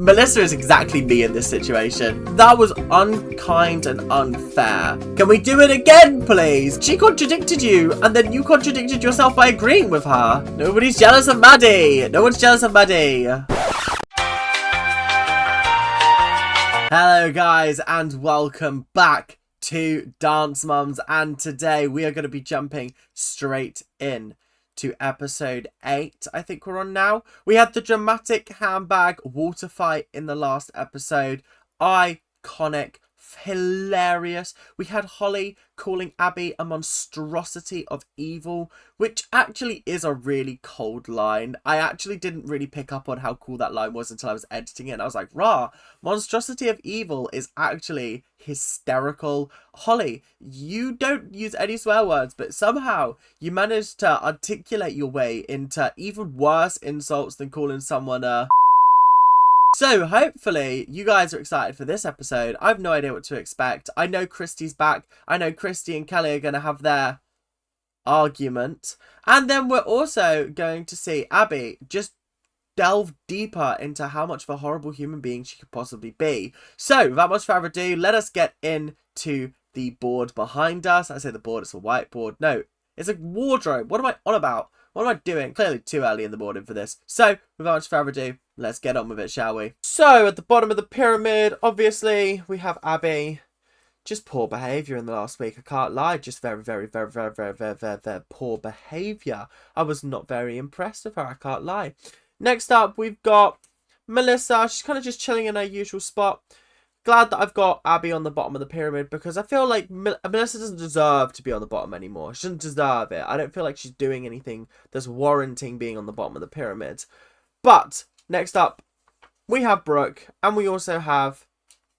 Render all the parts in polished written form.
Melissa is exactly me in this situation. That was unkind and unfair. Can we do it again, please? She contradicted you, and then you contradicted yourself by agreeing with her. Nobody's jealous of Maddie. No one's jealous of Maddie. Hello, guys, and welcome back to Dance Mums. And today we are going to be jumping straight in to episode 8, I think we're on now. We had the dramatic handbag water fight in the last episode. Iconic, hilarious. We had Holly calling Abby a monstrosity of evil, which actually is a really cold line. I actually didn't really pick up on how cool that line was until I was editing it. And I was like, rah, monstrosity of evil is actually hysterical. Holly, you don't use any swear words, but somehow you managed to articulate your way into even worse insults than calling someone a... So, hopefully, you guys are excited for this episode. I have no idea what to expect. I know Christie's back. I know Christi and Kelly are going to have their argument. And then we're also going to see Abby just delve deeper into how much of a horrible human being she could possibly be. So, without much further ado, let us get into the board behind us. I say the board, it's a whiteboard. No, it's a wardrobe. What am I on about? What am I doing? Clearly too early in the morning for this. So, without much further ado, let's get on with it, shall we? So, at the bottom of the pyramid, obviously, we have Abby. Just poor behaviour in the last week. I can't lie. Just very poor behaviour. I was not very impressed with her. I can't lie. Next up, we've got Melissa. She's kind of just chilling in her usual spot. Glad that I've got Abby on the bottom of the pyramid because I feel like Melissa doesn't deserve to be on the bottom anymore. She doesn't deserve it. I don't feel like she's doing anything that's warranting being on the bottom of the pyramid. But next up, we have Brooke and we also have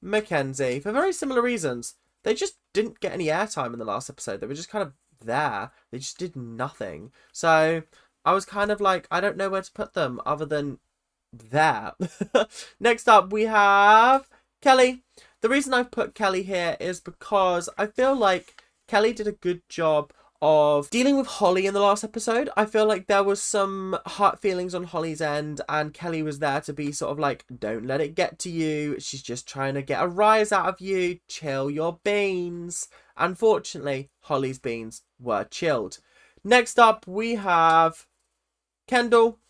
Mackenzie for very similar reasons. They just didn't get any airtime in the last episode. They were just kind of there. They just did nothing. So I was kind of like, I don't know where to put them other than there. Next up, we have Kelly. The reason I've put Kelly here is because I feel like Kelly did a good job of dealing with Holly in the last episode. I feel like there was some hurt feelings on Holly's end and Kelly was there to be sort of like, don't let it get to you. She's just trying to get a rise out of you. Chill your beans. Unfortunately, Holly's beans were chilled. Next up, we have Kendall.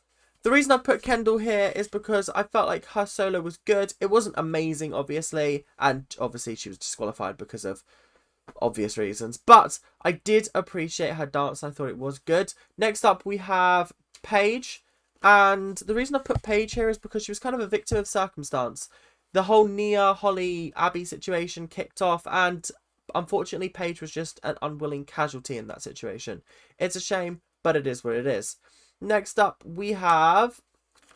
The reason I put Kendall here is because I felt like her solo was good. It wasn't amazing, obviously. And obviously she was disqualified because of obvious reasons. But I did appreciate her dance. I thought it was good. Next up, we have Paige. And the reason I put Paige here is because she was kind of a victim of circumstance. The whole Nia, Holly, Abby situation kicked off. And unfortunately, Paige was just an unwilling casualty in that situation. It's a shame, but it is what it is. Next up, we have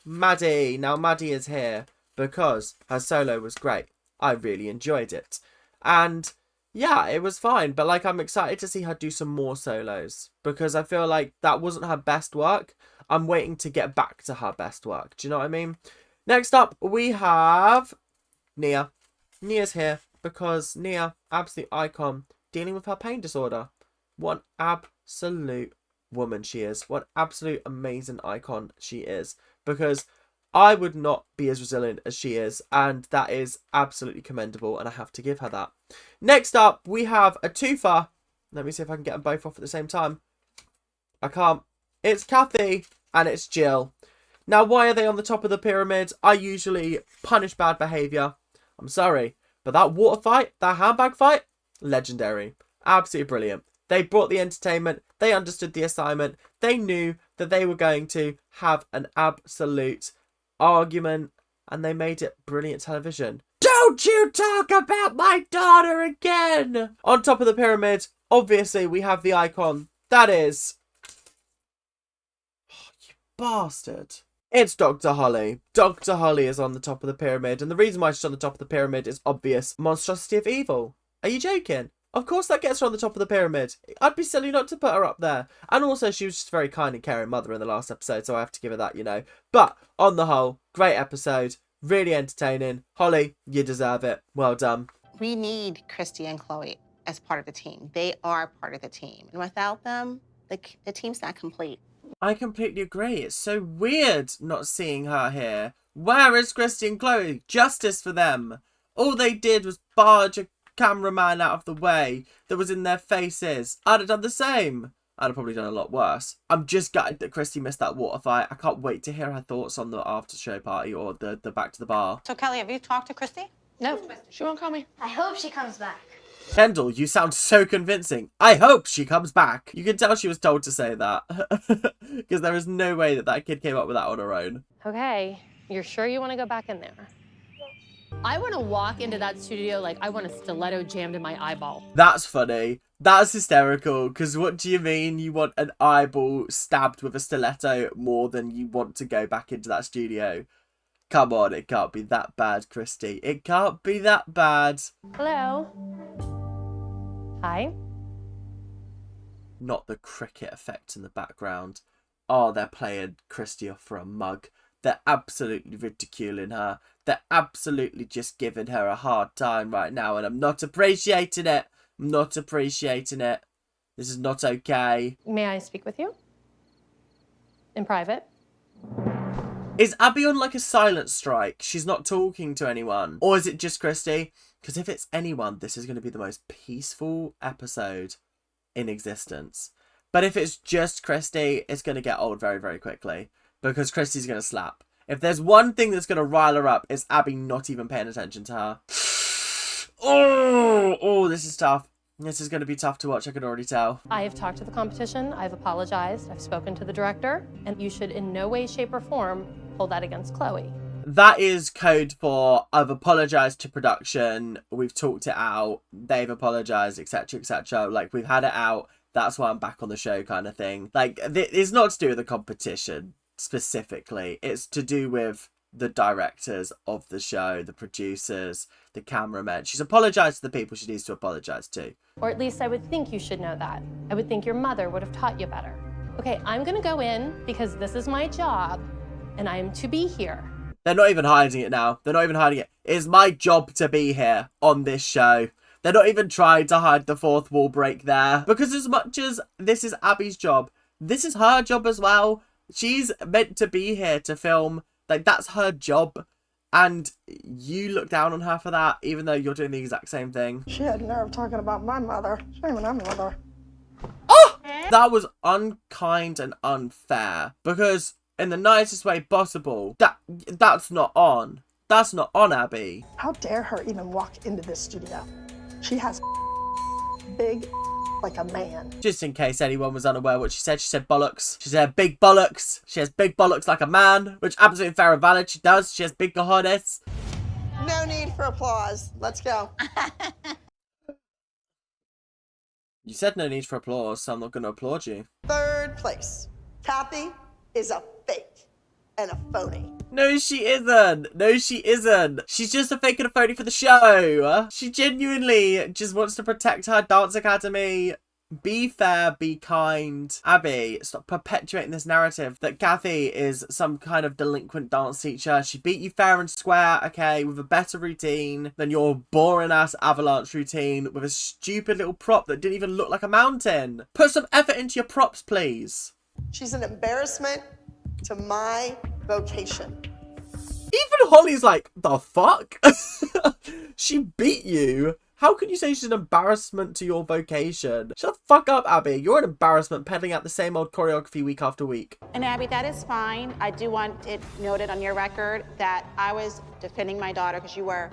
Maddie. Now, Maddie is here because her solo was great. I really enjoyed it. And yeah, it was fine. But like, I'm excited to see her do some more solos because I feel like that wasn't her best work. I'm waiting to get back to her best work. Do you know what I mean? Next up, we have Nia. Nia's here because Nia, absolute icon, dealing with her pain disorder. What an absolute woman she is. What absolute amazing icon she is, because I would not be as resilient as she is, and that is absolutely commendable, and I have to give her that. Next up, we have a twofer. Let me see if I can get them both off at the same time. I can't. It's Kathy and it's Jill. Now, why are they on the top of the pyramid? I usually punish bad behaviour. I'm sorry, but that water fight, that handbag fight, legendary. Absolutely brilliant. They brought the entertainment. They understood the assignment. They knew that they were going to have an absolute argument. And they made it brilliant television. Don't you talk about my daughter again! On top of the pyramid, obviously, we have the icon. That is... Oh, you bastard. It's Dr. Holly. Dr. Holly is on the top of the pyramid. And the reason why she's on the top of the pyramid is obvious. Monstrosity of evil. Are you joking? Of course that gets her on the top of the pyramid. I'd be silly not to put her up there. And also, she was just a very kind and caring mother in the last episode, so I have to give her that, you know. But, on the whole, great episode. Really entertaining. Holly, you deserve it. Well done. We need Christy and Chloe as part of the team. They are part of the team. And without them, the team's not complete. I completely agree. It's so weird not seeing her here. Where is Christi and Chloe? Justice for them. All they did was barge a cameraman out of the way that was in their faces. I'd have done the same. I'd have probably done a lot worse. I'm just gutted that Christi missed that water fight. I can't wait to hear her thoughts on the after show party or the back to the bar. So, Kelly, have you talked to Christi? No, she won't call me. I hope she comes back. Kendall, you sound so convincing. I hope she comes back. You can tell she was told to say that. Because there is no way that that kid came up with that on her own. Okay, you're sure you want to go back in there? I want to walk into that studio like I want a stiletto jammed in my eyeball. That's funny. That's hysterical. Because what do you mean you want an eyeball stabbed with a stiletto more than you want to go back into that studio? Come on, it can't be that bad, Christi. It can't be that bad. Hello? Hi? Not the cricket effect in the background. Oh, they're playing Christi off for a mug. They're absolutely ridiculing her. They're absolutely just giving her a hard time right now, and I'm not appreciating it. I'm not appreciating it. This is not okay. May I speak with you? In private? Is Abby on like a silent strike? She's not talking to anyone? Or is it just Christi? Because if it's anyone, this is going to be the most peaceful episode in existence. But if it's just Christi, it's going to get old very, very quickly. Because Christi's going to slap. If there's one thing that's going to rile her up, it's Abby not even paying attention to her. Oh, this is tough. This is going to be tough to watch, I can already tell. I have talked to the competition, I've apologized, I've spoken to the director, and you should in no way, shape, or form hold that against Chloe. That is code for I've apologized to production, we've talked it out, they've apologized, etc, etc. Like, we've had it out, that's why I'm back on the show kind of thing. Like, it's not to do with the competition specifically, it's to do with the directors of the show, the producers, the cameramen. She's apologized to the people she needs to apologize to. Or at least I would think you should know that. I would think your mother would have taught you better. Okay, I'm gonna go in because this is my job and I am to be here. They're not even hiding it now. They're not even hiding it. It's my job to be here on this show. They're not even trying to hide the fourth wall break there. Because as much as this is Abby's job, this is her job as well. She's meant to be here to film. Like, that's her job. And you look down on her for that, even though you're doing the exact same thing. She had nerve talking about my mother. She don't even have a mother. Oh! That was unkind and unfair. Because in the nicest way possible, that's not on. That's not on, Abby. How dare her even walk into this studio? She has big like a man. Just in case anyone was unaware what she said bollocks. She said big bollocks. She has big bollocks like a man, which absolutely fair and valid. She does. She has big cojones. No need for applause. Let's go. You said no need for applause, so I'm not going to applaud you. Third place. Kathy is a fake and a phony. No, she isn't. No, she isn't. She's just a fake and a phony for the show. She genuinely just wants to protect her dance academy. Be fair, be kind. Abby, stop perpetuating this narrative that Kathy is some kind of delinquent dance teacher. She beat you fair and square, okay, with a better routine than your boring ass avalanche routine with a stupid little prop that didn't even look like a mountain. Put some effort into your props, please. She's an embarrassment to my vocation. Even Holly's like, the fuck? She beat you. How can you say she's an embarrassment to your vocation? Shut the fuck up, Abby. You're an embarrassment peddling out the same old choreography week after week. And Abby, that is fine. I do want it noted on your record that I was defending my daughter because you were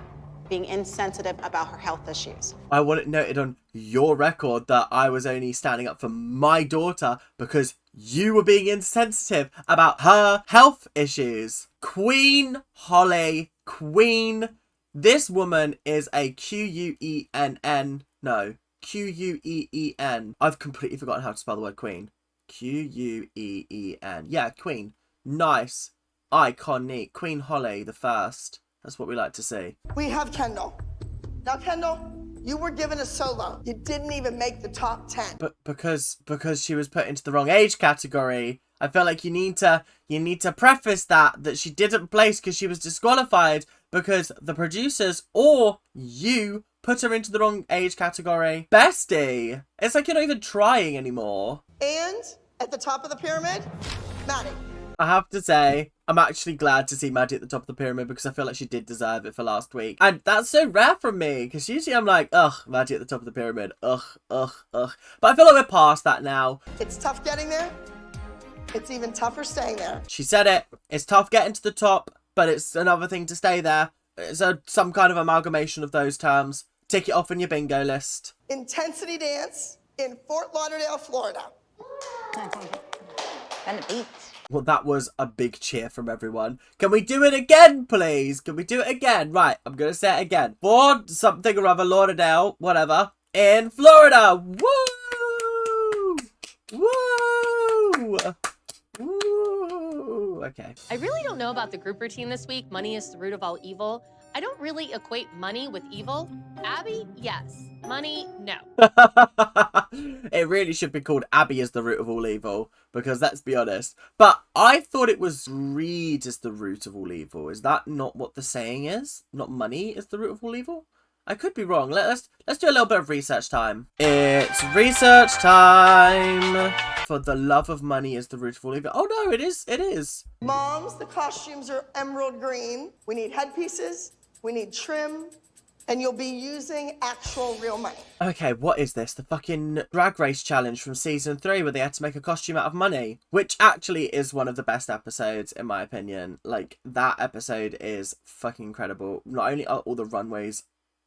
being insensitive about her health issues. I want it noted on your record that I was only standing up for my daughter because you were being insensitive about her health issues. Queen Holly, Queen. This woman is a Queen. No, Queen. I've completely forgotten how to spell the word queen. Queen. Yeah, queen. Nice. Iconic. Queen Holly the first. That's what we like to see. We have Kendall. Now, Kendall, you were given a solo. You didn't even make the top 10. But because she was put into the wrong age category, I feel like you need to preface that she didn't place because she was disqualified because the producers or you put her into the wrong age category. Bestie, it's like you're not even trying anymore. And at the top of the pyramid, Maddie. I have to say, I'm actually glad to see Maddie at the top of the pyramid because I feel like she did deserve it for last week. And that's so rare from me because usually I'm like, ugh, Maddie at the top of the pyramid. Ugh, ugh, ugh. But I feel like we're past that now. It's tough getting there. It's even tougher staying there. She said it. It's tough getting to the top, but it's another thing to stay there. It's some kind of amalgamation of those terms. Tick it off on your bingo list. Intensity dance in Fort Lauderdale, Florida. And the beach. Well, that was a big cheer from everyone. Can we do it again, please? Can we do it again? Right, I'm going to say it again. Fort something or other, Lauderdale, whatever, in Florida. Woo! Woo! Woo! Okay. I really don't know about the group routine this week. Money is the root of all evil. I don't really equate money with evil. Abby, yes. Money, no. It really should be called Abby is the root of all evil, because let's be honest. But I thought it was greed is the root of all evil. Is that not what the saying is? Not money is the root of all evil? I could be wrong. Let's do a little bit of research time. It's research time. For the love of money is the root of all evil. Oh no, it is. Moms, the costumes are emerald green. We need headpieces. We need trim. And you'll be using actual real money. Okay, what is this? The fucking Drag Race challenge from season 3 where they had to make a costume out of money. Which actually is one of the best episodes, in my opinion. Like, that episode is fucking incredible. Not only are all the runways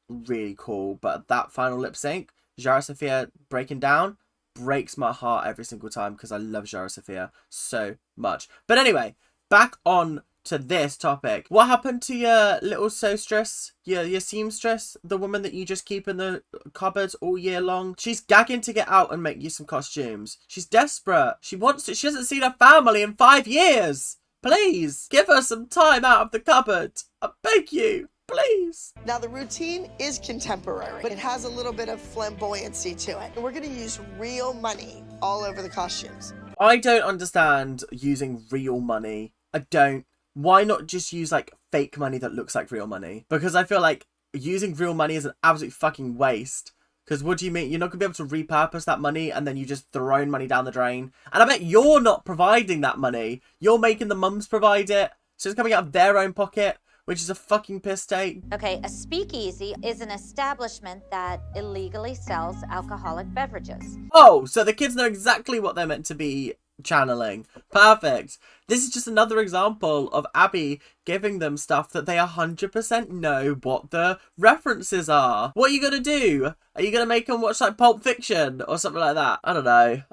really cool, but that final lip sync, Jara Sophia breaking down, breaks my heart every single time because I love Jara Sophia so much. But anyway, back on to this topic. What happened to your little seamstress, your seamstress, the woman that you just keep in the cupboard all year long? She's gagging to get out and make you some costumes. She's desperate. She wants to. She hasn't seen her family in 5 years. Please give her some time out of the cupboard. I beg you. Please. Now the routine is contemporary, but it has a little bit of flamboyancy to it. And we're gonna use real money all over the costumes. I don't understand using real money. I don't. Why not just use like fake money that looks like real money? Because I feel like using real money is an absolute fucking waste. Because what do you mean? You're not going to be able to repurpose that money and then you just throwing money down the drain. And I bet you're not providing that money. You're making the mums provide it. So it's coming out of their own pocket, which is a fucking piss take. Okay, a speakeasy is an establishment that illegally sells alcoholic beverages. Oh, so the kids know exactly what they're meant to be channeling. Perfect. This is just another example of Abby giving them stuff that they 100% know what the references are. What are you gonna do? Are you gonna make them watch like Pulp Fiction or something like that? I don't know.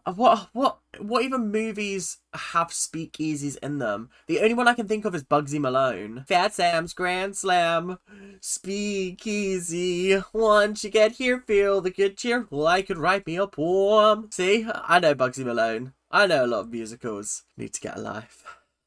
What even movies have speakeasies in them? The only one I can think of is Bugsy Malone. Fat Sam's Grand Slam. Speakeasy. Once you get here, feel the good cheer. Well, I could write me a poem. See? I know Bugsy Malone. I know a lot of musicals. Need to get a life.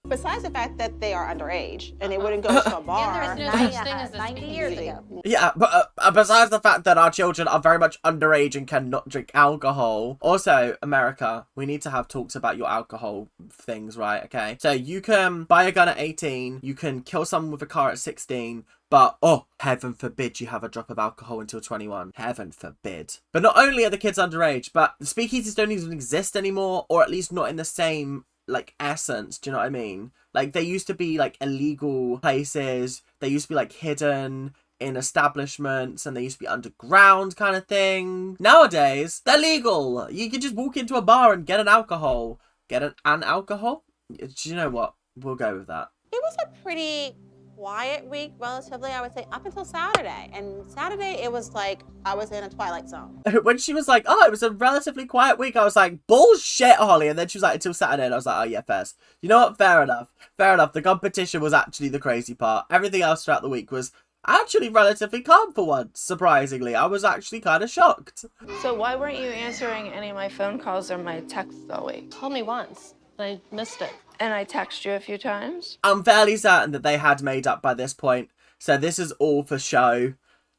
Besides the fact that they are underage and they wouldn't go to a bar. And there is no such thing as a 90 years ago. Yeah, but besides the fact that our children are very much underage and cannot drink alcohol. Also, America, we need to have talks about your alcohol things, right? Okay. So you can buy a gun at 18. You can kill someone with a car at 16. But, oh, heaven forbid you have a drop of alcohol until 21. Heaven forbid. But not only are the kids underage, but the speakeasies don't even exist anymore, or at least not in the same, like, essence. Do you know what I mean? Like, they used to be, like, illegal places. They used to be, like, hidden in establishments, and they used to be underground kind of thing. Nowadays, they're legal. You can just walk into a bar and get an alcohol. Get an alcohol? Do you know what? We'll go with that. It was a pretty quiet week, relatively, I would say, up until Saturday. And Saturday, it was like I was in a twilight zone. When she was like, oh, it was a relatively quiet week, I was like, bullshit, Holly. And then she was like, until Saturday, and I was like, oh yeah, fair. You know what? Fair enough. Fair enough. The competition was actually the crazy part. Everything else throughout the week was actually relatively calm for once, surprisingly. I was actually kind of shocked. So why weren't you answering any of my phone calls or my texts all week? Called me once, but I missed it. And I texted you a few times? I'm fairly certain that they had made up by this point, so this is all for show.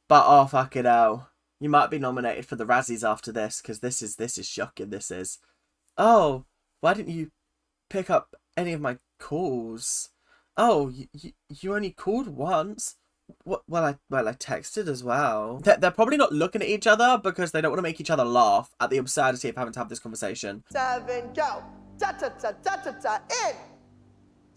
But oh, fucking hell. You might be nominated for the Razzies after this, because this is shocking, this is. Oh, why didn't you pick up any of my calls? Oh, you only called once? Well, I texted as well. They're probably not looking at each other because they don't want to make each other laugh at the absurdity of having to have this conversation. 7, go. Da, da, da, da, da, da, in.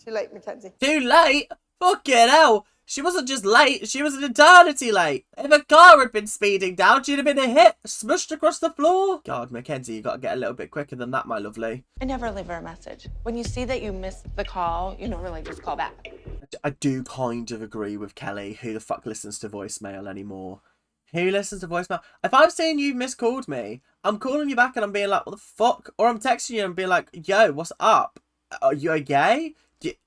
Too late, Mackenzie. Too late? Fucking hell. She wasn't just late, she was an eternity late. If a car had been speeding down, she'd have been a hit, smushed across the floor. God, Mackenzie, you got to get a little bit quicker than that, my lovely. I never leave her a message. When you see that you missed the call, you normally just call back. I do kind of agree with Kelly. Who the fuck listens to voicemail anymore? Who listens to voicemail? If I'm saying you've miscalled me, I'm calling you back and I'm being like, what the fuck? Or I'm texting you and being like, yo, what's up? Are you okay?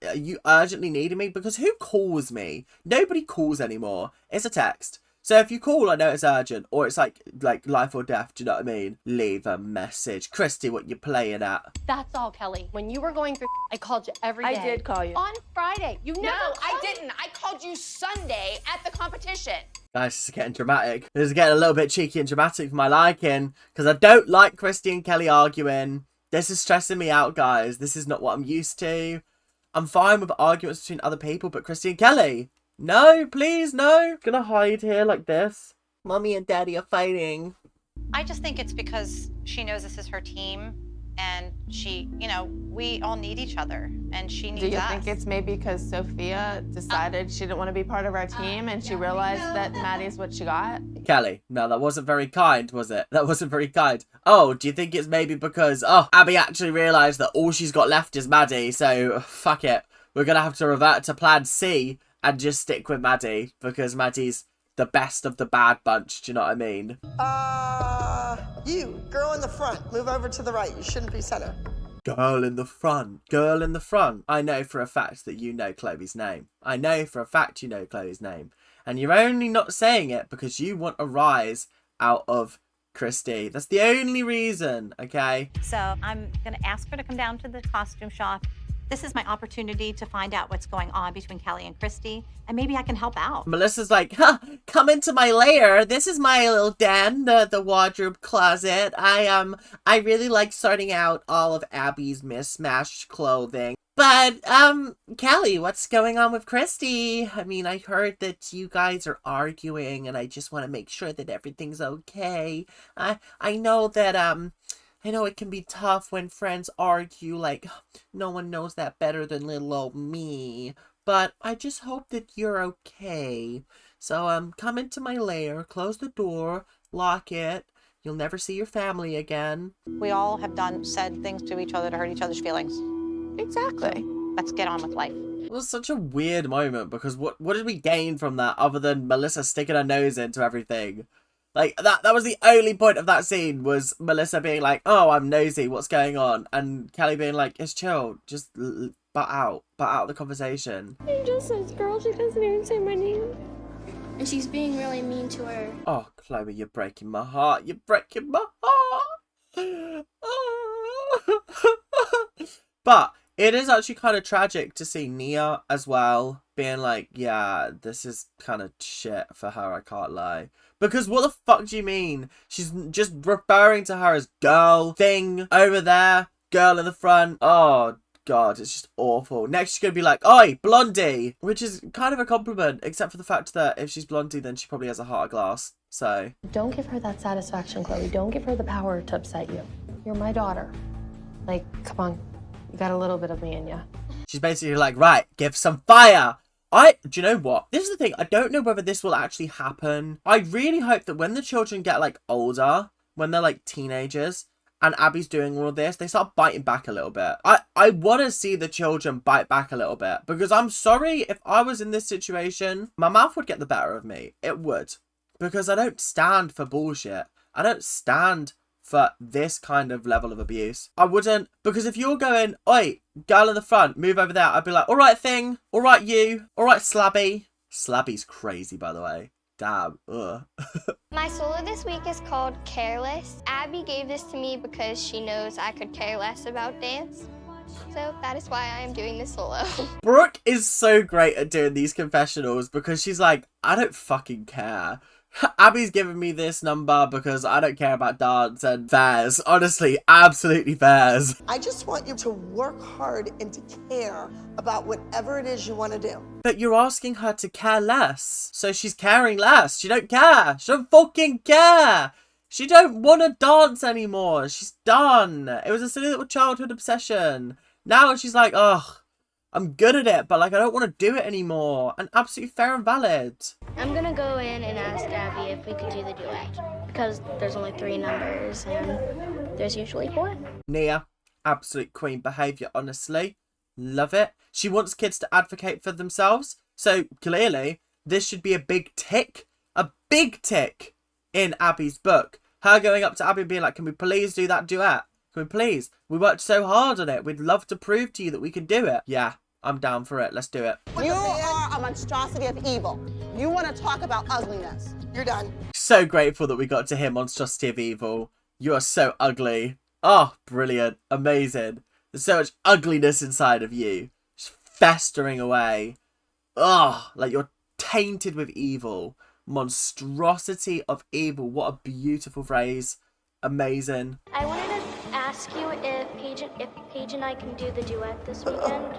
Are you urgently needing me? Because who calls me? Nobody calls anymore. It's a text. So if you call, I know it's urgent. Or it's like life or death. Do you know what I mean? Leave a message. Christy, what you playing at? That's all, Kelly. When you were going through, I called you every day. I did call you. On Friday. You never No, I called me. didn't. I called you Sunday at the competition. Guys, this is getting dramatic. This is getting a little bit cheeky and dramatic for my liking. Because I don't like Christy and Kelly arguing. This is stressing me out, guys. This is not what I'm used to. I'm fine with arguments between other people, but Christy and Kelly, no, please, no. Gonna hide here like this. Mummy and Daddy are fighting. I just think it's because she knows this is her team, and she, you know, we all need each other, and she needs us. Do you think it's maybe because Sophia decided she didn't want to be part of our team, and she realized that Maddie's what she got? Kelly, no, that wasn't very kind, was it? That wasn't very kind. Oh, do you think it's maybe because, Abby actually realised that all she's got left is Maddie, so fuck it. We're gonna have to revert to plan C and just stick with Maddie, because Maddie's the best of the bad bunch, do you know what I mean? You, girl in the front, move over to the right. You shouldn't be center. Girl in the front. Girl in the front. I know for a fact that you know Chloe's name. I know for a fact you know Chloe's name. And you're only not saying it because you want a rise out of Christy. That's the only reason, okay? So I'm going to ask her to come down to the costume shop. This is my opportunity to find out what's going on between Kelly and Christy, and maybe I can help out. Melissa's like, come into my lair. This is my little den, the wardrobe closet. I really like sorting out all of Abby's mismatched clothing. But, Kelly, what's going on with Christy? I mean, I heard that you guys are arguing, and I just want to make sure that everything's okay. I know that, I know it can be tough when friends argue, like, no one knows that better than little old me. But I just hope that you're okay. So, come into my lair, close the door, lock it. You'll never see your family again. We all have said things to each other to hurt each other's feelings. Exactly. Let's get on with life. It was such a weird moment because what did we gain from that other than Melissa sticking her nose into everything? Like, that was the only point of that scene, was Melissa being like, oh, I'm nosy, what's going on? And Kelly being like, it's chill, just butt out the conversation. She just says girl, she doesn't even say my name. And she's being really mean to her. Oh, Chloe, you're breaking my heart, you're breaking my heart. But it is actually kind of tragic to see Nia as well being like, yeah, this is kind of shit for her, I can't lie. Because what the fuck do you mean? She's just referring to her as girl thing over there, girl in the front. Oh, God, it's just awful. Next she's going to be like, oi, blondie, which is kind of a compliment, except for the fact that if she's blondie, then she probably has a heart of glass. So Don't give her that satisfaction, Chloe. Don't give her the power to upset you. You're my daughter. Like, come on. You got a little bit of me in you. she's basically like, right, give some fire. Do you know what? This is the thing. I don't know whether this will actually happen. I really hope that when the children get, like, older, when they're, like, teenagers, and Abby's doing all of this, they start biting back a little bit. I want to see the children bite back a little bit. Because I'm sorry, if I was in this situation, my mouth would get the better of me. It would. Because I don't stand for bullshit. I don't stand for this kind of level of abuse. I wouldn't, because if you're going, oi, girl in the front, move over there, I'd be like, all right, thing, all right, you, all right, Slabby. Slabby's crazy, by the way. Damn, ugh. My solo this week is called Careless. Abby gave this to me because she knows I could care less about dance. So that is why I am doing this solo. Brooke is so great at doing these confessionals because she's like, I don't fucking care. Abby's giving me this number because I don't care about dance and fairs. Honestly, absolutely fairs. I just want you to work hard and to care about whatever it is you want to do. But you're asking her to care less. So she's caring less. She don't care. She don't fucking care. She don't want to dance anymore. She's done. It was a silly little childhood obsession. Now she's like, ugh, I'm good at it, but like I don't want to do it anymore. And absolutely fair and valid. I'm gonna go in and ask Abby if we could do the duet because there's only 3 numbers and there's usually 4. Nia, absolute queen behaviour, honestly. Love it. She wants kids to advocate for themselves. So clearly, this should be a big tick in Abby's book. Her going up to Abby and being like, can we please do that duet? Can we please? We worked so hard on it. We'd love to prove to you that we can do it. Yeah, I'm down for it. Let's do it. You are a monstrosity of evil. You want to talk about ugliness. You're done. So grateful that we got to hear Monstrosity of Evil. You are so ugly. Oh, brilliant. Amazing. There's so much ugliness inside of you. Just festering away. Oh, like you're tainted with evil. Monstrosity of evil. What a beautiful phrase. Amazing. I wanted to ask you if Paige and I can do the duet this weekend.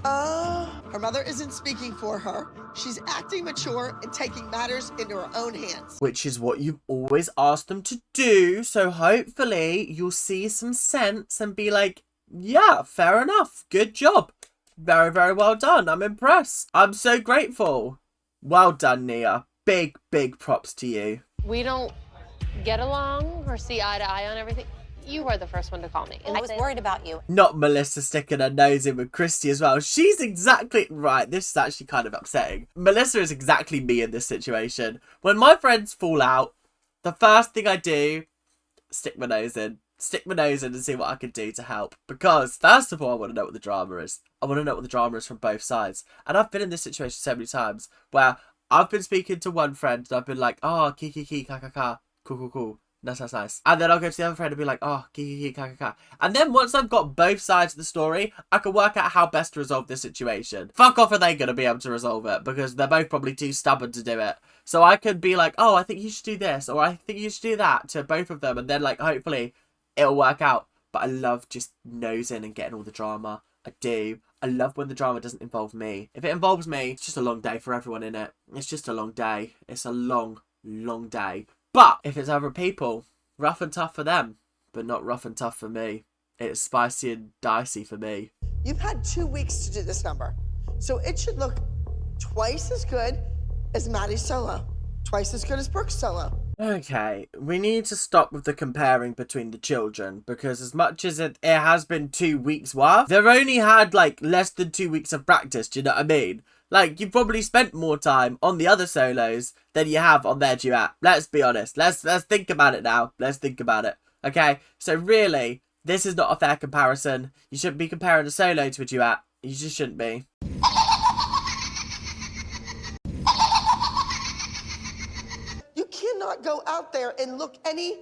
Her mother isn't speaking for her. She's acting mature and taking matters into her own hands. Which is what you've always asked them to do. So hopefully you'll see some sense and be like, yeah, fair enough. Good job. Very, very well done. I'm impressed. I'm so grateful. Well done, Nia. Big, big props to you. We don't get along or see eye to eye on everything. You were the first one to call me. I was worried about you. Not Melissa sticking her nose in with Christy as well. She's exactly... Right, this is actually kind of upsetting. Melissa is exactly me in this situation. When my friends fall out, the first thing I do, stick my nose in. Stick my nose in and see what I can do to help. Because, first of all, I want to know what the drama is. I want to know what the drama is from both sides. And I've been in this situation so many times where I've been speaking to one friend and I've been like, oh, ki, ka, ka, ka. Cool, cool, cool. Nice. And then I'll go to the other friend and be like, oh, ki, ka, ka, ka. And then once I've got both sides of the story, I can work out how best to resolve this situation. Fuck off, are they going to be able to resolve it? Because they're both probably too stubborn to do it. So I could be like, oh, I think you should do this. Or I think you should do that to both of them. And then, like, hopefully it'll work out. But I love just nosing and getting all the drama. I do. I love when the drama doesn't involve me. If it involves me, it's just a long day for everyone in it. It's just a long day. It's a long, long day. But if it's other people, rough and tough for them, but not rough and tough for me. It's spicy and dicey for me. You've had 2 weeks to do this number, so it should look twice as good as Maddie's solo, twice as good as Brooke's solo. Okay, we need to stop with the comparing between the children, because as much as it has been 2 weeks worth, they've only had like less than 2 weeks of practice, do you know what I mean? Like, you've probably spent more time on the other solos than you have on their duet. Let's be honest. Let's think about it now. Let's think about it. Okay? So really, this is not a fair comparison. You shouldn't be comparing a solo to a duet. You just shouldn't be. You cannot go out there and look any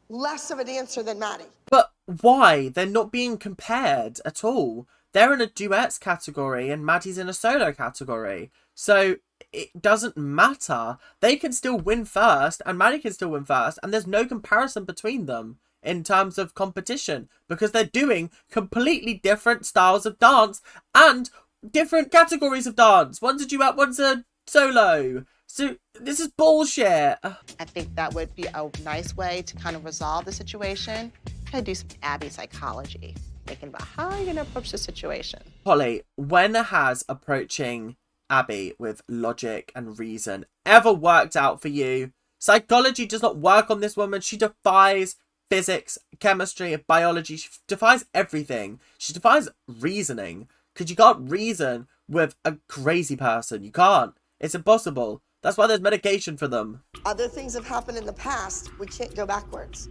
less of a dancer than Maddie. But why? They're not being compared at all. They're in a duets category and Maddie's in a solo category. So it doesn't matter. They can still win first and Maddie can still win first. And there's no comparison between them in terms of competition. Because they're doing completely different styles of dance and different categories of dance. One's a duet, one's a solo. So this is bullshit. I think that would be a nice way to kind of resolve the situation. Kind of do some Abby psychology. Thinking about how you're going to approach the situation. Holly, when has approaching Abby with logic and reason ever worked out for you? Psychology does not work on this woman. She defies physics, chemistry, biology. She defies everything. She defies reasoning. Because you can't reason with a crazy person. You can't. It's impossible. That's why there's medication for them. Other things have happened in the past. We can't go backwards.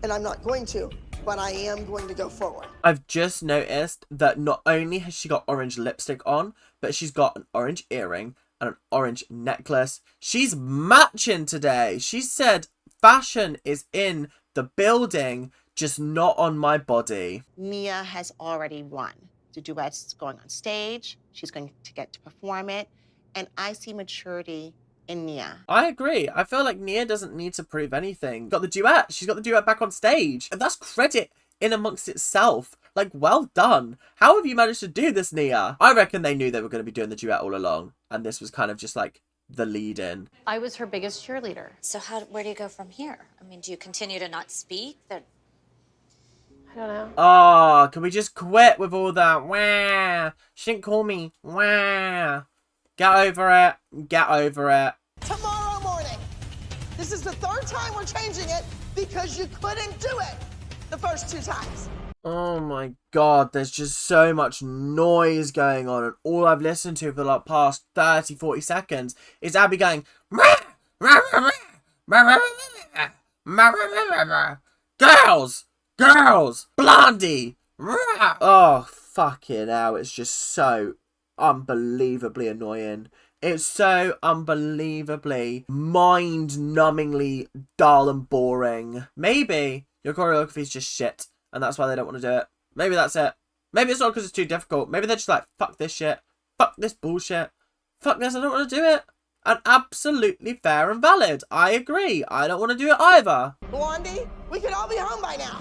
And I'm not going to. But I am going to go forward. I've just noticed that not only has she got orange lipstick on, but she's got an orange earring and an orange necklace. She's matching today. She said fashion is in the building, just not on my body. Nia has already won. The duet's going on stage. She's going to get to perform it. And I see maturity in Nia. I agree. I feel like Nia doesn't need to prove anything. Got the duet. She's got the duet back on stage. And that's credit in amongst itself. Like, well done. How have you managed to do this, Nia? I reckon they knew they were going to be doing the duet all along. And this was kind of just like the lead in. I was her biggest cheerleader. So where do you go from here? I mean, do you continue to not speak? I don't know. Oh, can we just quit with all that? Wah. She didn't call me. Wah. Get over it. Get over it. Tomorrow morning. This is the third time we're changing it because you couldn't do it the first 2 times. Oh my god, there's just so much noise going on, and all I've listened to for the past 30-40 seconds is Abby going girls, girls, Blondie. Oh fucking hell, it's just so unbelievably annoying. It's so unbelievably mind-numbingly dull and boring. Maybe your choreography is just shit and that's why they don't want to do it. Maybe that's it. Maybe it's not because it's too difficult. Maybe they're just like, fuck this shit. Fuck this bullshit. Fuck this, I don't want to do it. And absolutely fair and valid. I agree. I don't want to do it either. Blondie, we could all be home by now.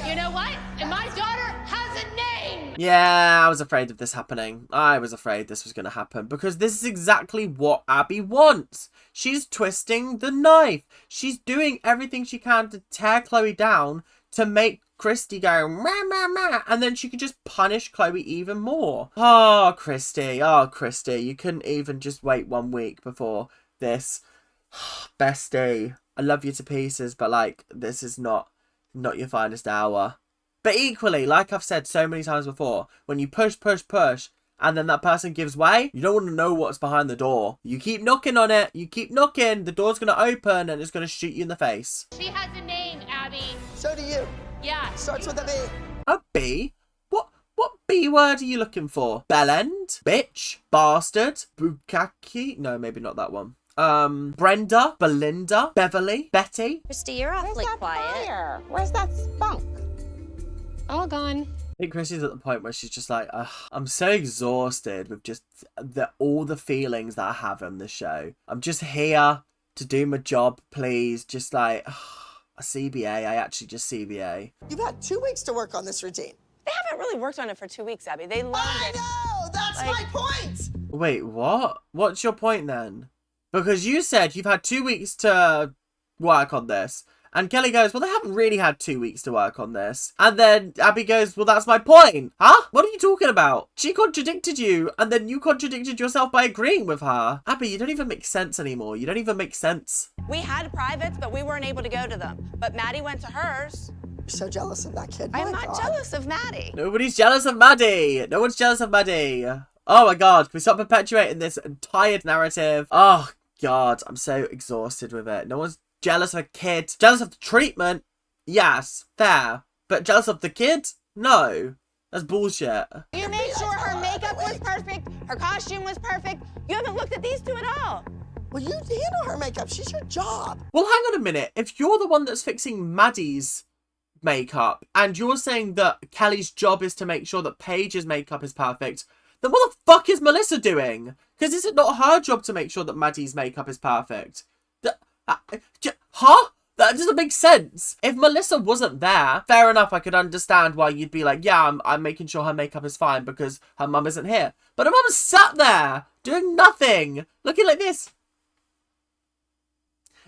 You know what? And my daughter has a name. Yeah, I was afraid of this happening. I was afraid this was going to happen because this is exactly what Abby wants. She's twisting the knife. She's doing everything she can to tear Chloe down to make Christy go meh, meh, meh, and then she could just punish Chloe even more. Oh, Christy, you couldn't even just wait 1 week before this. Bestie, I love you to pieces, but like, this is not your finest hour. But equally, like I've said so many times before, when you push, and then that person gives way, you don't want to know what's behind the door. You keep knocking on it, you keep knocking, the door's going to open and it's going to shoot you in the face. She has a name, Abby. So do you. Yeah. Starts with a B. A B? What B word are you looking for? Bellend? Bitch? Bastard? Bukaki? No, maybe not that one. Brenda? Belinda? Beverly? Betty? Christy, you're awfully quiet. Fire? Where's that spunk? All gone. I think Christy's at the point where she's just like, I'm so exhausted with just all the feelings that I have on this show. I'm just here to do my job, please. Just like, a CBA. I actually just CBA. You've had 2 weeks to work on this routine. They haven't really worked on it for 2 weeks, Abby. They learned I know! That's my point! Wait, what? What's your point then? Because you said you've had 2 weeks to work on this. And Kelly goes, well, they haven't really had 2 weeks to work on this. And then Abby goes, well, that's my point. Huh? What are you talking about? She contradicted you, and then you contradicted yourself by agreeing with her. Abby, you don't even make sense anymore. You don't even make sense. We had privates, but we weren't able to go to them. But Maddie went to hers. You're so jealous of that kid. I'm My not God. jealous of Maddie. Nobody's jealous of Maddie. No one's jealous of Maddie. Oh my God. Can we stop perpetuating this entire narrative? Oh God, I'm so exhausted with it. No one's jealous of a kid. Jealous of the treatment? Yes, fair. But jealous of the kid? No. That's bullshit. You made sure her makeup was perfect, her costume was perfect. You haven't looked at these two at all. Well, you handle her makeup. She's your job. Well, hang on a minute. If you're the one that's fixing Maddie's makeup, and you're saying that Kelly's job is to make sure that Paige's makeup is perfect, then what the fuck is Melissa doing? Because is it not her job to make sure that Maddie's makeup is perfect? Huh? That doesn't make sense. If Melissa wasn't there, fair enough, I could understand why you'd be like, yeah, I'm making sure her makeup is fine because her mum isn't here. But her mum sat there, doing nothing, looking like this.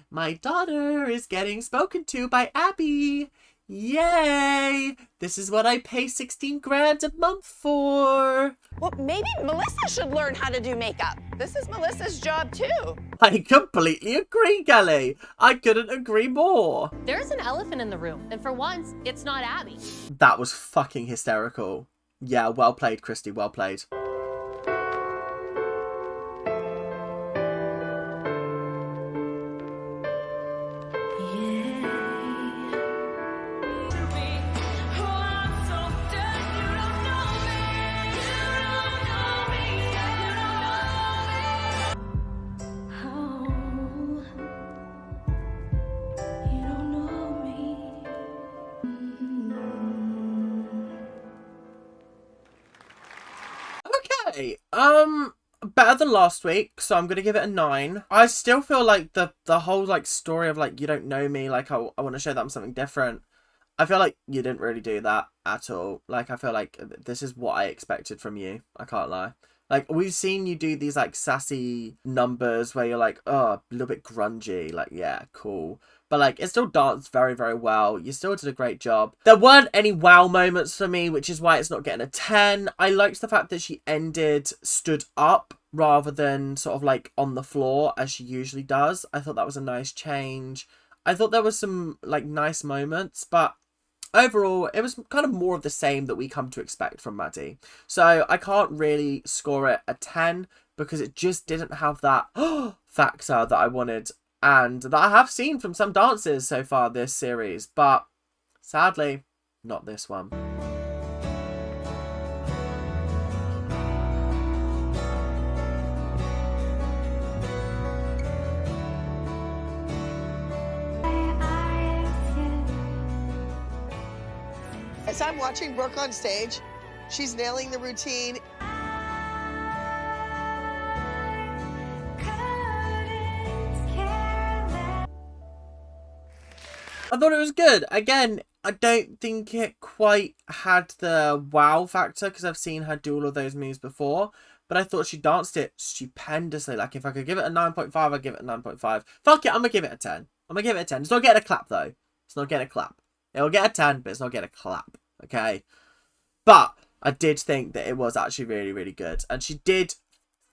My daughter is getting spoken to by Abby. Yay! This is what I pay 16 grand a month for. Well, maybe Melissa should learn how to do makeup. This is Melissa's job too. I completely agree, Kelly. I couldn't agree more. There's an elephant in the room, and for once, it's not Abby. That was fucking hysterical. Yeah, well played, Christy, well played. Okay, better than last week, so I'm gonna give it a 9. I still feel like the whole like story of like you don't know me, like I want to show that I'm something different. I feel like you didn't really do that at all. Like I feel like this is what I expected from you. I can't lie. Like, we've seen you do these, like, sassy numbers where you're like, oh, a little bit grungy. Like, yeah, cool. But, like, it still danced very, very well. You still did a great job. There weren't any wow moments for me, which is why it's not getting a 10. I liked the fact that she ended stood up rather than sort of, like, on the floor as she usually does. I thought that was a nice change. I thought there was some, like, nice moments, but overall, it was kind of more of the same that we come to expect from Maddie. So I can't really score it a 10 because it just didn't have that factor that I wanted and that I have seen from some dances so far this series. But sadly, not this one. As I'm watching Brooke on stage, she's nailing the routine. I thought it was good. Again, I don't think it quite had the wow factor because I've seen her do all of those moves before. But I thought she danced it stupendously. Like, if I could give it a 9.5, I'd give it a 9.5. Fuck it, I'm going to give it a 10. I'm going to give it a 10. It's not getting a clap, though. It's not getting a clap. It'll get a 10, but it's not getting a clap. Okay? But I did think that it was actually really, really good. And she did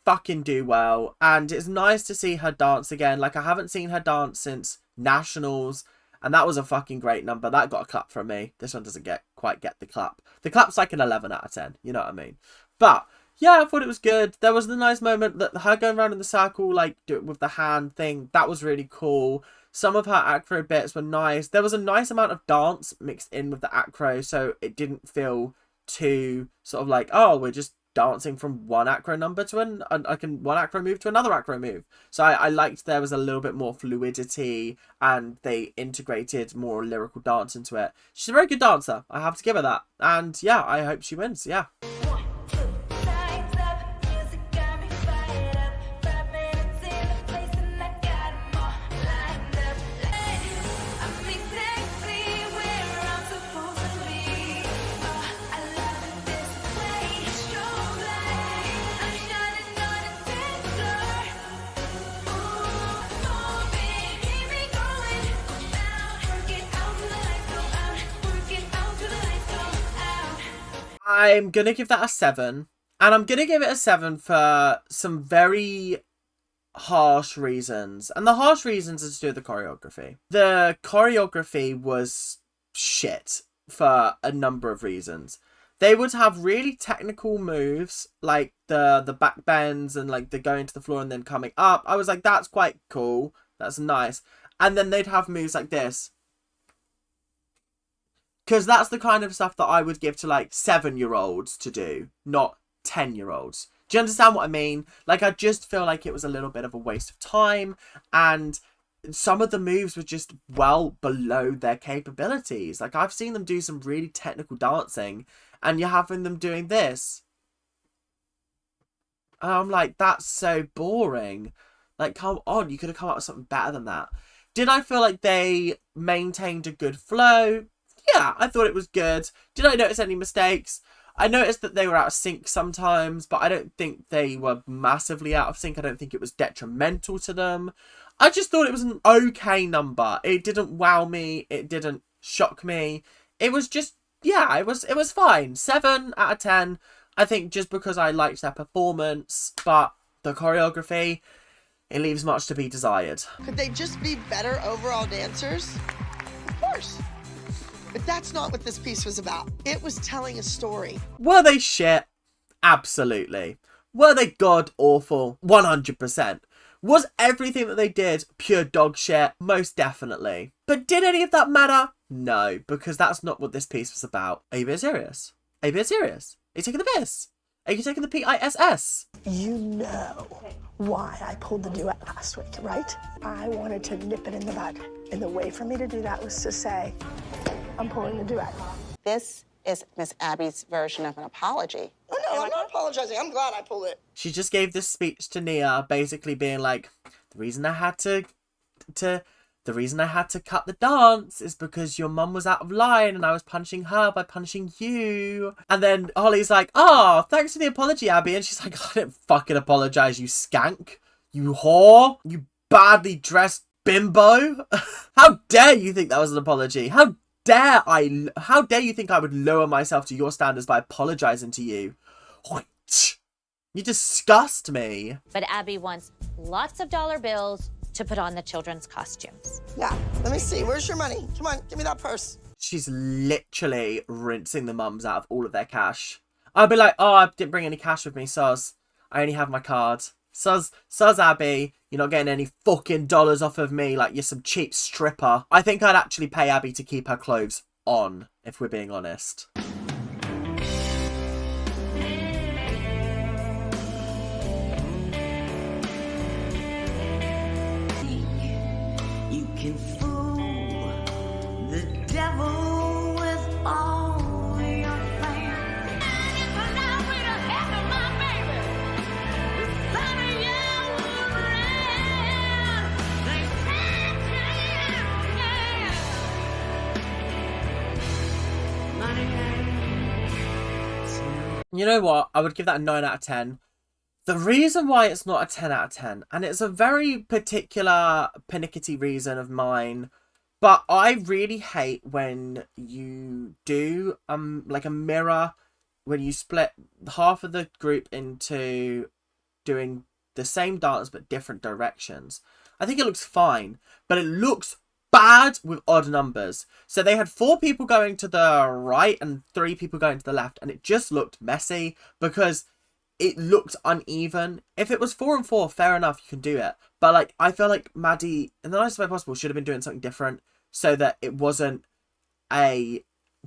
fucking do well. And it's nice to see her dance again. Like, I haven't seen her dance since Nationals. And that was a fucking great number. That got a clap from me. This one doesn't quite get the clap. The clap's like an 11 out of 10. You know what I mean? But yeah, I thought it was good. There was the nice moment that her going around in the circle, like, do it with the hand thing. That was really cool. Some of her acro bits were nice. There was a nice amount of dance mixed in with the acro. So it didn't feel too sort of like, oh, we're just dancing from one acro number to one acro move to another acro move. So I liked there was a little bit more fluidity and they integrated more lyrical dance into it. She's a very good dancer. I have to give her that. And yeah, I hope she wins. Yeah. I'm going to give that a 7. And I'm going to give it a 7 for some very harsh reasons. And the harsh reasons is to do with the choreography. The choreography was shit for a number of reasons. They would have really technical moves, like the back bends and like the going to the floor and then coming up. I was like, that's quite cool. That's nice. And then they'd have moves like this. Because that's the kind of stuff that I would give to, like, 7-year-olds to do, not 10-year-olds. Do you understand what I mean? Like, I just feel like it was a little bit of a waste of time. And some of the moves were just well below their capabilities. Like, I've seen them do some really technical dancing. And you're having them doing this. And I'm like, that's so boring. Like, come on, you could have come up with something better than that. Did I feel like they maintained a good flow? Yeah, I thought it was good. Did I notice any mistakes? I noticed that they were out of sync sometimes, but I don't think they were massively out of sync. I don't think it was detrimental to them. I just thought it was an okay number. It didn't wow me. It didn't shock me. It was just, yeah, it was fine. 7 out of 10. I think just because I liked their performance, but the choreography, it leaves much to be desired. Could they just be better overall dancers? Of course. But that's not what this piece was about. It was telling a story. Were they shit? Absolutely. Were they god awful? 100%. Was everything that they did pure dog shit? Most definitely. But did any of that matter? No, because that's not what this piece was about. Are you being serious? Are you being serious? Are you taking the piss? Are you taking the PISS? You know why I pulled the duet last week, right? I wanted to nip it in the bud. And the way for me to do that was to say, I'm pulling the duet. This is Miss Abby's version of an apology. Oh, no, I'm not apologizing. I'm glad I pulled it. She just gave this speech to Nia, basically being like, the reason I had to the reason I had to cut the dance is because your mum was out of line and I was punching her by punching you. And then Holly's like, oh, thanks for the apology, Abby. And she's like, I didn't fucking apologise, you skank. You whore. You badly dressed bimbo. How dare you think that was an apology? How dare you think I would lower myself to your standards by apologising to you? You disgust me. But Abby wants lots of dollar bills to put on the children's costumes. Yeah, let me see. Where's your money? Come on, give me that purse. She's literally rinsing the mums out of all of their cash. I'd be like, oh, I didn't bring any cash with me, soz. I only have my card. Soz Abby, you're not getting any fucking dollars off of me like you're some cheap stripper. I think I'd actually pay Abby to keep her clothes on, if we're being honest. You can fool the devil with all your plans. You know what? I would give that a 9 out of 10. The reason why it's not a 10 out of 10, and it's a very particular pernickety reason of mine, but I really hate when you do like a mirror, when you split half of the group into doing the same dance but different directions. I think it looks fine, but it looks bad with odd numbers. So they had 4 people going to the right and 3 people going to the left, and it just looked messy because it looked uneven. If it was 4 and 4, fair enough, you can do it. But like, I feel like Maddie, in the nicest way possible, should have been doing something different so that it wasn't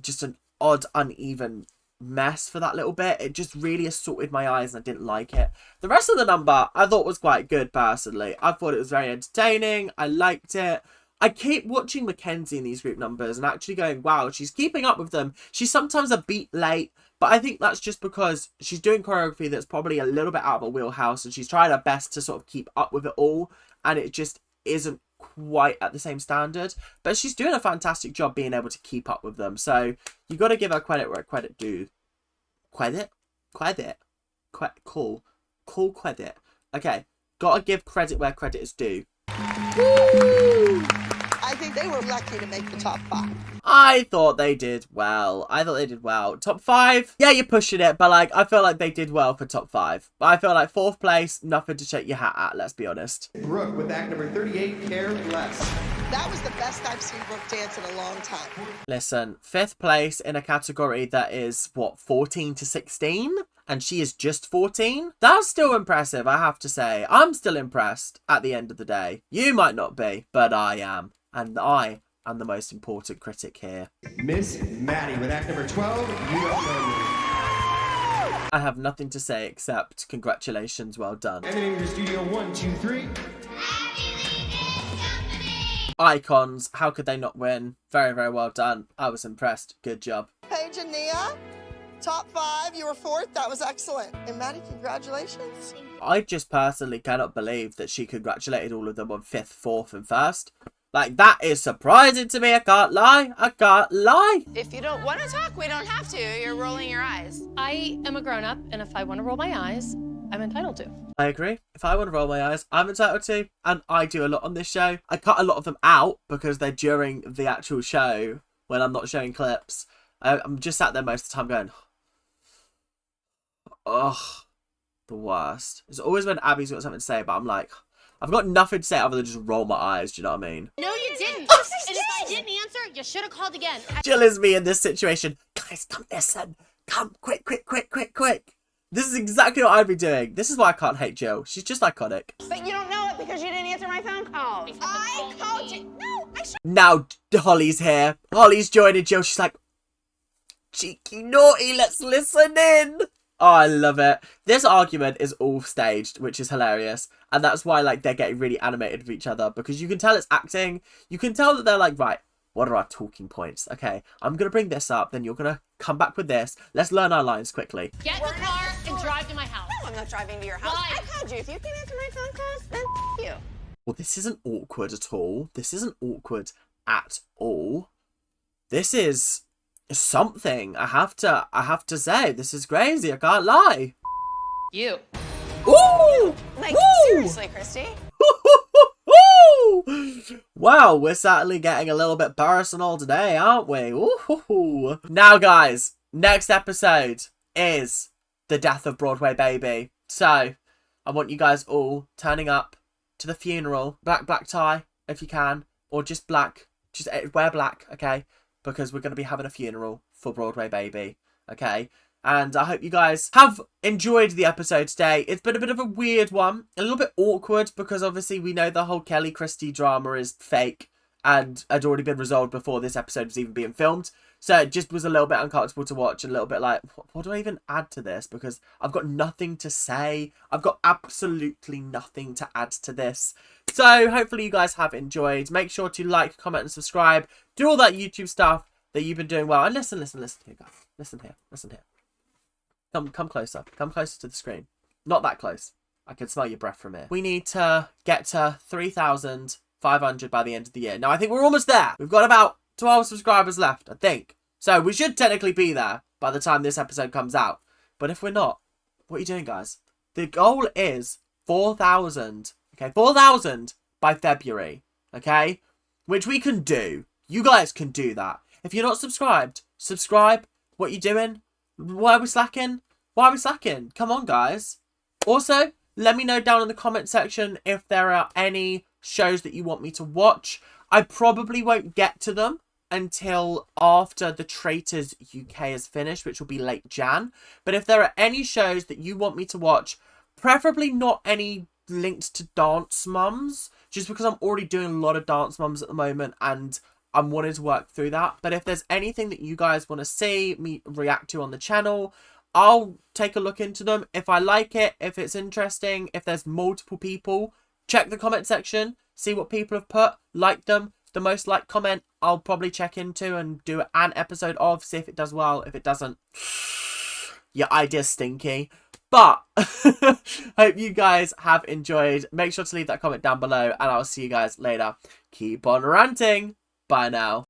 just an odd, uneven mess for that little bit. It just really assaulted my eyes and I didn't like it. The rest of the number I thought was quite good personally. I thought it was very entertaining. I liked it. I keep watching Mackenzie in these group numbers and actually going, wow, she's keeping up with them. She's sometimes a beat late, but I think that's just because she's doing choreography that's probably a little bit out of her wheelhouse and she's trying her best to sort of keep up with it all, and it just isn't quite at the same standard. But she's doing a fantastic job being able to keep up with them. So you got to give her credit where credit due. Credit? Cool credit. Okay, got to give credit where credit is due. Woo! I think they were lucky to make the top 5. I thought they did well. Top 5? Yeah, you're pushing it, but like, I feel like they did well for top 5. But I feel like 4th place, nothing to shake your hat at, let's be honest. Brooke with act number 38, Care Less. That was the best I've seen Brooke dance in a long time. Listen, 5th place in a category that is, what, 14 to 16? And she is just 14? That's still impressive, I have to say. I'm still impressed at the end of the day. You might not be, but I am. And I am the most important critic here. Miss Maddie with act number 12, You Don't Know Me. I have nothing to say except congratulations, well done. Editing to studio 1, 2, 3. Icons, how could they not win? Very, very well done. I was impressed. Good job. Paige and Nia, top 5. You were 4th. That was excellent. And Maddie, congratulations. I just personally cannot believe that she congratulated all of them on 5th, 4th, and 1st. Like, that is surprising to me. I can't lie. If you don't want to talk, we don't have to. You're rolling your eyes. I am a grown-up, and if I want to roll my eyes, I'm entitled to. I agree. If I want to roll my eyes, I'm entitled to. And I do a lot on this show. I cut a lot of them out because they're during the actual show when I'm not showing clips. I'm just sat there most of the time going, ugh, the worst. It's always when Abby's got something to say, but I'm like, I've got nothing to say other than just roll my eyes, do you know what I mean? No, you didn't. And if I didn't answer, you should have called again. Jill is me in this situation. Guys, come listen. Come, quick. This is exactly what I'd be doing. This is why I can't hate Jill. She's just iconic. But you don't know it because you didn't answer my phone call. I called you. No, I should. Now Holly's here. Holly's joining Jill. She's like, cheeky naughty, let's listen in. Oh, I love it. This argument is all staged, which is hilarious. And that's why, like, they're getting really animated with each other. Because you can tell it's acting. You can tell that they're like, right, what are our talking points? Okay, I'm going to bring this up. Then you're going to come back with this. Let's learn our lines quickly. Get in the car and drive to my house. No, I'm not driving to your house. Why? I called you. If you can't answer my phone calls, then you. Well, this isn't awkward at all. This isn't awkward at all. This is something. I have to say, this is crazy. I can't lie. You. Ooh! Like, Woo! seriously, Christy? Wow, we're certainly getting a little bit personal today, aren't we? Ooh. Now, guys, next episode is the death of Broadway Baby. So, I want you guys all turning up to the funeral. Black tie, if you can. Or just black. Just wear black, okay? Because we're going to be having a funeral for Broadway Baby, okay? And I hope you guys have enjoyed the episode today. It's been a bit of a weird one. A little bit awkward because obviously we know the whole Kelly Christie drama is fake and had already been resolved before this episode was even being filmed. So it just was a little bit uncomfortable to watch. A little bit like, what do I even add to this? Because I've got nothing to say. I've got absolutely nothing to add to this. So hopefully you guys have enjoyed. Make sure to like, comment and subscribe. Do all that YouTube stuff that you've been doing well. And listen here, guys. Listen here. Come closer. Come closer to the screen. Not that close. I can smell your breath from here. We need to get to 3,500 by the end of the year. Now, I think we're almost there. We've got about 12 subscribers left, I think. So, we should technically be there by the time this episode comes out. But if we're not, what are you doing, guys? The goal is 4,000. Okay, 4,000 by February. Okay? Which we can do. You guys can do that. If you're not subscribed, subscribe. What are you doing? Why are we slacking? Why are we slacking? Come on, guys. Also, let me know down in the comment section if there are any shows that you want me to watch. I probably won't get to them until after the Traitors UK is finished, which will be late Jan. But if there are any shows that you want me to watch, preferably not any linked to Dance Mums, just because I'm already doing a lot of Dance Mums at the moment and I'm wanting to work through that. But if there's anything that you guys want to see me react to on the channel, I'll take a look into them. If I like it, if it's interesting, if there's multiple people, check the comment section, see what people have put, like them. The most liked comment I'll probably check into and do an episode of, see if it does well. If it doesn't, your idea's stinky. But hope you guys have enjoyed. Make sure to leave that comment down below and I'll see you guys later. Keep on ranting. Bye now.